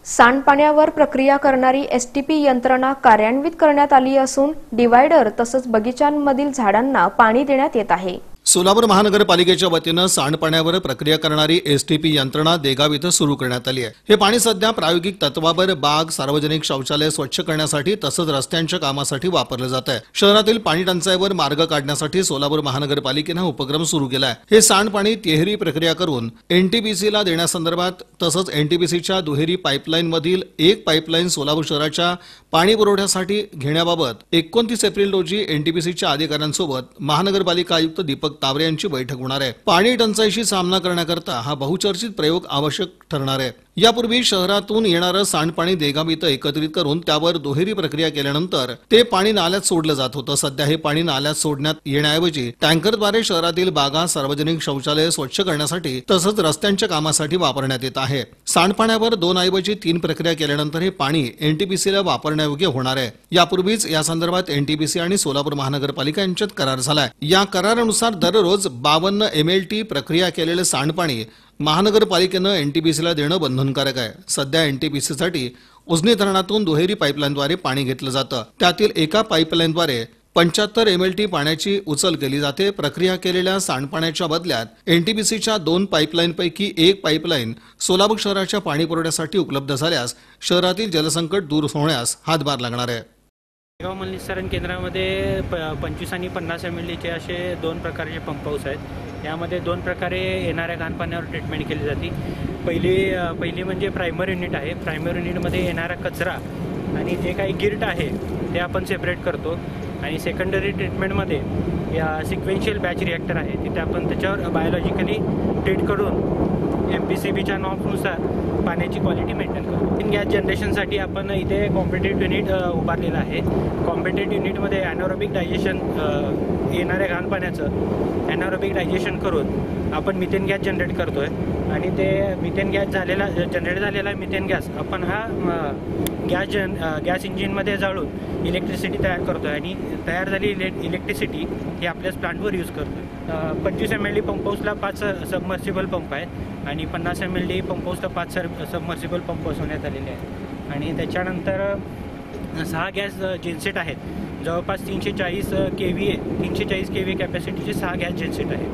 सांडपाण्यावर प्रक्रिया करणारी एसटीपी यंत्रणा कार्यान्वित करण्यात आली असून डिव्हायडर तसंच बगीचांमधील झाडांना पाणी देण्यात येत आहे। सोलापूर महानगरपालिकेच्या वतीनं सांडपाण्यावर प्रक्रिया करणारी एसटीपी यंत्रणा देगाव इथं सुरू करण्यात आली आहे। हे पाणी सध्या प्रायोगिक तत्वावर बाग, सार्वजनिक शौचालय स्वच्छ करण्यासाठी तसंच रस्त्यांच्या कामासाठी वापरलं जात आहे। शहरातील पाणी टंचाईवर मार्ग काढण्यासाठी सोलापूर महानगरपालिकेनं उपक्रम सुरू केला आहे। हे सांडपाणी तिहेरी प्रक्रिया करून एनटीपीसीला देण्यासंदर्भात तसंच एनटीपीसीच्या दुहेरी पाईपलाईनमधील एक पाईपलाईन सोलापूर शहराच्या पाणी पुरवठ्यासाठी घेण्याबाबत 29 एप्रिल रोजी एनटीपीसीच्या अधिकाऱ्यांसोबत महानगरपालिका आयुक्त दीपक तावरे यांची बैठक होणार आहे। पाणी टंचाईशी सामना करण्याकरता हा बहुचर्चित प्रयोग आवश्यक ठरणार आहे। यापूर्वी शहरातून येणारं सांडपाणी देगाव इथं एकत्रित करून त्यावर दुहेरी प्रक्रिया केल्यानंतर ते पाणी नाल्यात सोडलं जात होतं। सध्या हे पाणी नाल्यात सोडण्यात येण्याऐवजी टँकरद्वारे शहरातील बागा, सार्वजनिक शौचालय स्वच्छ करण्यासाठी तसंच रस्त्यांच्या कामासाठी वापरण्यात येत आहे। सांडपाण्यावर 2 ऐवजी 3 प्रक्रिया केल्यानंतर हे पाणी एनटीपीसीला वापरण्यायोग्य होणार आहे। यापूर्वीच या संदर्भात एनटीपीसी आणि सोलापूर महानगरपालिका यांच्यात करार झालाय। या करारानुसार दररोज 52 MLT प्रक्रिया केलेले सांडपाणी महानगरपालिकेनं एनटीपीसीला देणं बंधनकारक आहे। सध्या एनटीपीसीसाठी उजनी धरणातून दुहेरी पाईपलाईनद्वारे पाणी घेतलं जातं। त्यातील एका पाईपलाईनद्वारे 75 MLT पाण्याची उचल केली जाते। प्रक्रिया केलेल्या सांडपाण्याच्या बदल्यात एनटीपीसीच्या 2 पाईपलाईनपैकी एक पाईपलाईन सोलापूर शहराच्या पाणी पुरवठ्यासाठी उपलब्ध झाल्यास शहरातील जलसंकट दूर होण्यास हातभार लागणार आहे। देगाव मलनिस्सारण केंद्रामध्ये 25 आणि 50 MLTचे असे 2 प्रकारचे पंप हाऊस आहेत। यामध्ये 2 प्रकारे येणाऱ्या घाणपाण्यावर ट्रीटमेंट केली जाते। पहिली म्हणजे प्रायमरी युनिट आहे। प्रायमरी युनिटमध्ये येणारा कचरा आणि जे काही गिर्ट आहे ते आपण सेपरेट करतो आणि सेकंडरी ट्रीटमेंटमध्ये या सिक्वेन्शियल बॅच रिॲक्टर आहे तिथे आपण त्याच्यावर बायोलॉजिकली ट्रीट करून MPCBच्या नॉर्म्सनुसार पाण्याची क्वालिटी मेंटेन करतो। गॅस जनरेशनसाठी आपण इथे कॉम्पिटेटिव्ह युनिट उभारलेलं आहे। कॉम्पिटेटिव्ह युनिटमध्ये ॲनारोबिक डायजेशन येणाऱ्या घाणपाण्याचं ॲनारोबिक डायजेशन करून आपण मिथेन गॅस जनरेट करतोय आणि ते मिथेन गॅस जनरेट झालेला मिथेन गॅस आपण हा गॅस इंजिनमध्ये जाळून इलेक्ट्रिसिटी तयार करतोय आणि तयार झालेली इलेक्ट्रिसिटी ही आपल्याच प्लांटवर यूज करतोय। 25 MLT पंप हाऊसला 5 सबमर्सिबल पंप आहेत आणि 50 MLT पंप हाऊसला 5 सबमर्सिबल पंप बसवण्यात आलेले आहेत आणि त्याच्यानंतर 6 गॅस जेनसेट आहेत। जवळपास 340 KVA कॅपॅसिटीचे 6 गॅस जेनसेट आहेत।